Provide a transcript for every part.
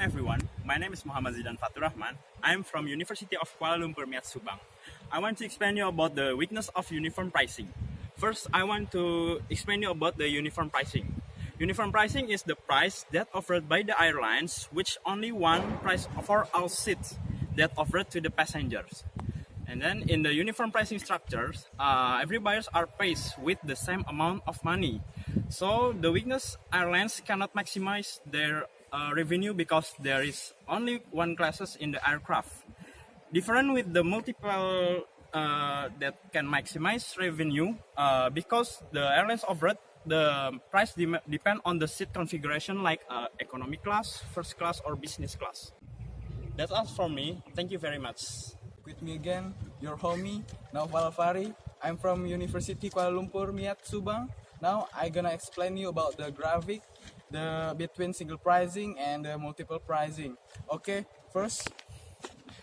everyone, my name is Muhammad Zidane Faturrahman. I'm from University of Kuala Lumpur, Miat Subang. I want to explain you about the weakness of uniform pricing. First, I want to explain you about the uniform pricing. Uniform pricing is the price that offered by the airlines, which only one price for all seats that offered to the passengers. And then in the uniform pricing structures, every buyers are faced with the same amount of money. So the weakness, airlines cannot maximize their revenue because there is only one classes in the aircraft. Different with the multiple that can maximize revenue because the airlines offered the price depend on the seat configuration like economy class, first class or business class. That's all from me. Thank you very much. With me again, your homie, Naufal. I'm from University Kuala Lumpur, Miat Subang. Now I'm gonna explain you about the graphic between single pricing and multiple pricing. Okay, first,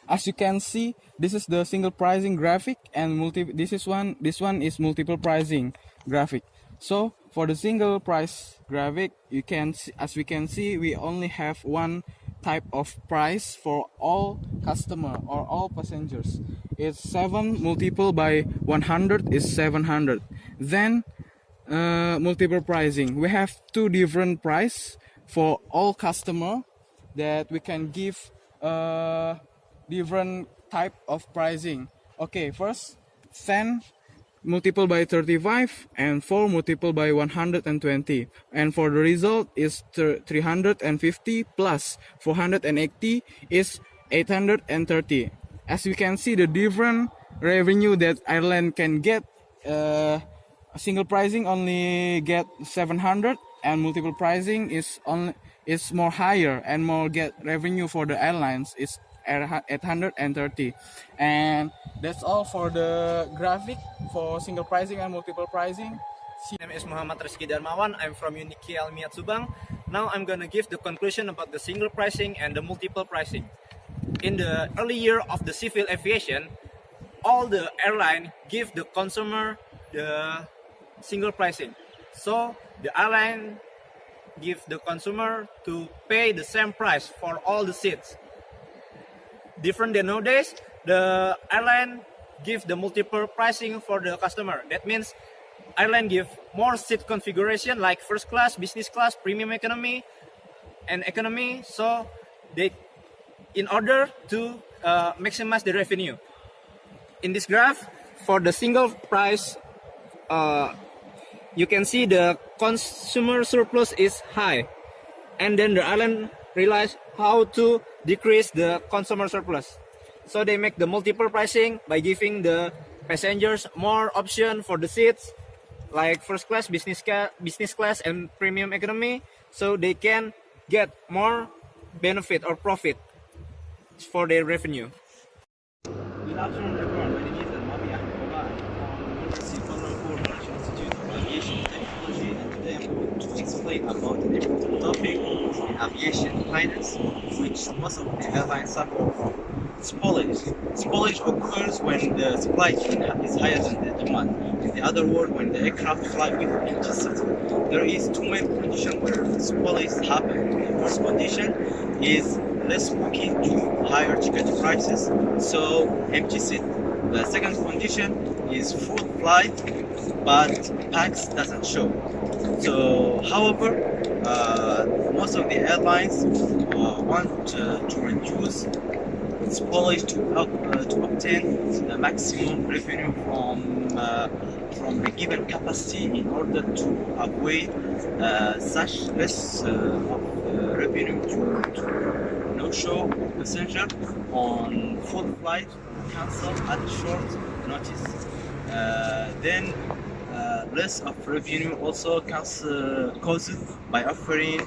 as you can see, this is the single pricing graphic, and this one is multiple pricing graphic. So for the single price graphic, as we can see, we only have one type of price for all customer or all passengers. It's 7 multiplied by 100 is 700. Then multiple pricing, we have two different price for all customer that we can give different type of pricing. Okay, first 10 multiplied by 35 and 4 multiplied by 120, and for the result is 350 plus 480 is 830. As we can see, the different revenue that airline can get, single pricing only get 700 and multiple pricing is more higher and more get revenue for the airlines is 830. And that's all for the graphic for single pricing and multiple pricing. My name is Muhammad Rezky Darmawan. I'm from UNIKL Miat Subang. Now I'm gonna give the conclusion about the single pricing and the multiple pricing. In the early year of the civil aviation, all the airline give the consumer the single pricing. So the airline give the consumer to pay the same price for all the seats. Different than nowadays, the airline give the multiple pricing for the customer. That means airline give more seat configuration like first class, business class, premium economy, and economy. So they, in order to maximize the revenue. In this graph, for the single price, you can see the consumer surplus is high, and then the airline realize how to decrease the consumer surplus. So they make the multiple pricing by giving the passengers more option for the seats, like first class, business class, and premium economy, so they can get more benefit or profit for their revenue. Good afternoon, everyone. My name is Ahmed Baba. I'm from University of Kuala Lumpur Institute of Aviation Technology, and today I'm going to explain about an important topic in aviation finance, which most of the airlines suffer from. Spoilage. Spoilage occurs when the supply is higher than the demand. In the other word, when the aircraft fly with empty seats. There is two main conditions where spoilage happen. The first condition is less booking to higher ticket prices, so empty seat. The second condition is full flight, but packs doesn't show. So, however, most of the airlines want to reduce spoilage to obtain the maximum revenue from a given capacity in order to avoid such less of revenue to no-show passenger on full flight cancel at short notice. Then less of revenue also caused by offering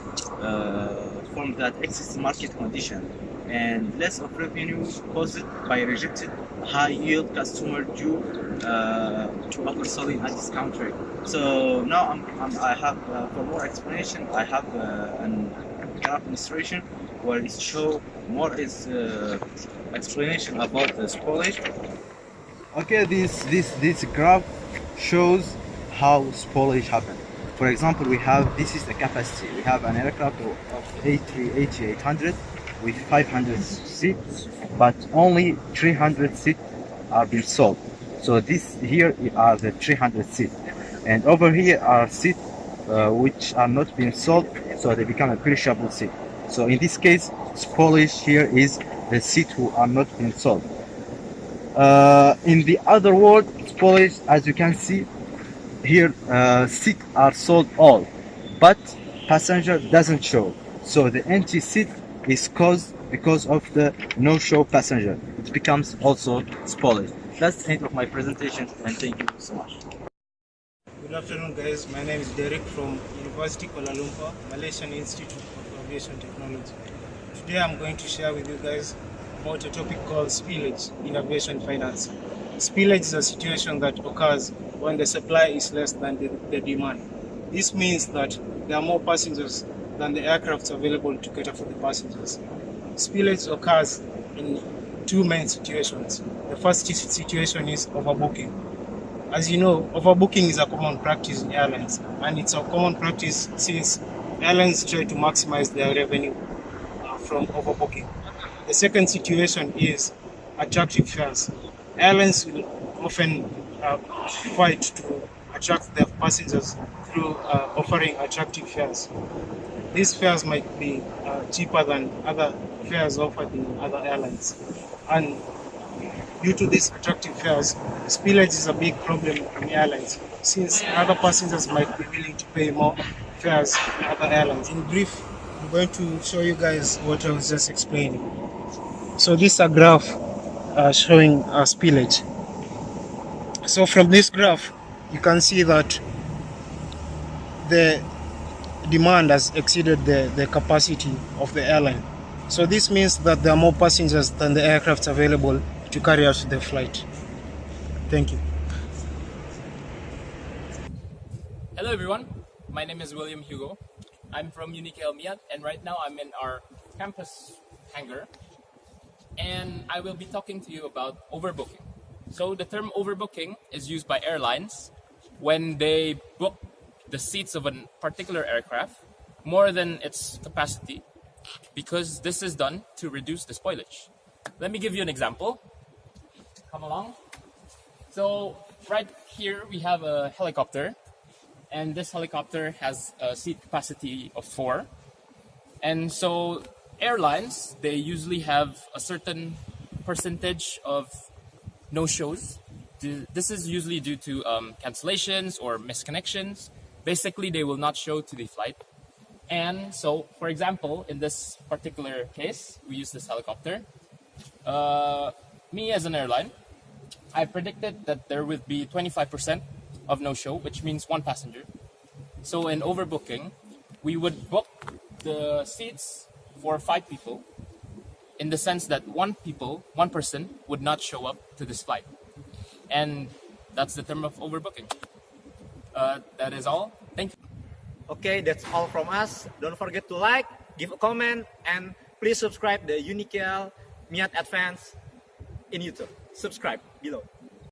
from that excess market condition, and less of revenue caused by rejected high-yield customer due to overselling at discount rate. So now I have for more explanation, I have an graph illustration where it show more is explanation about the spoilage. Okay, this graph shows how spoilage happens. For example, this is the capacity. We have an aircraft of A380-800, with 500 seats, but only 300 seats are being sold. So this here are the 300 seats, and over here are seats which are not being sold, so they become a perishable seat. So in this case, spoilage here is the seats who are not being sold. In the other word, spoilage, as you can see here, seats are sold all, but passenger doesn't show. So the empty seat is caused because of the no-show passenger. It becomes also spoilage. That's the end of my presentation, and thank you so much. Good afternoon, guys. My name is Derrick from University Kuala Lumpur, Malaysian Institute of Aviation Technology. Today I'm going to share with you guys about a topic called spillage in aviation finance. Spillage is a situation that occurs when the supply is less than the demand. This means that there are more passengers than the aircraft available to cater for the passengers. Spillage occurs in two main situations. The first situation is overbooking. As you know, overbooking is a common practice in airlines, and it's a common practice since airlines try to maximize their revenue from overbooking. The second situation is attractive fares. Airlines will often fight to attract their passengers through offering attractive fares. These fares might be cheaper than other fares offered in other airlines, and due to these attractive fares, spillage is a big problem in airlines, since other passengers might be willing to pay more fares in other airlines. In brief, I'm going to show you guys what I was just explaining. So this is a graph showing spillage. So from this graph, you can see that the demand has exceeded the capacity of the airline. So this means that there are more passengers than the aircraft available to carry out the flight. Thank you. Hello everyone, my name is William Hugo. I'm from BAvM, and right now I'm in our campus hangar, and I will be talking to you about overbooking. So the term overbooking is used by airlines when they book the seats of a particular aircraft more than its capacity, because this is done to reduce the spoilage. Let me give you an example. Come along. So right here we have a helicopter, and this helicopter has a seat capacity of 4. And so airlines, they usually have a certain percentage of no-shows. This is usually due to cancellations or misconnections. Basically, they will not show to the flight. And so, for example, in this particular case, we use this helicopter. Me as an airline, I predicted that there would be 25% of no-show, which means 1 passenger. So in overbooking, we would book the seats for 5 people, in the sense that one person would not show up to this flight. And that's the term of overbooking. That is all. Thank you. Okay, that's all from us. Don't forget to like, give a comment, and please subscribe the UniKL Miat Advance in YouTube. Subscribe below.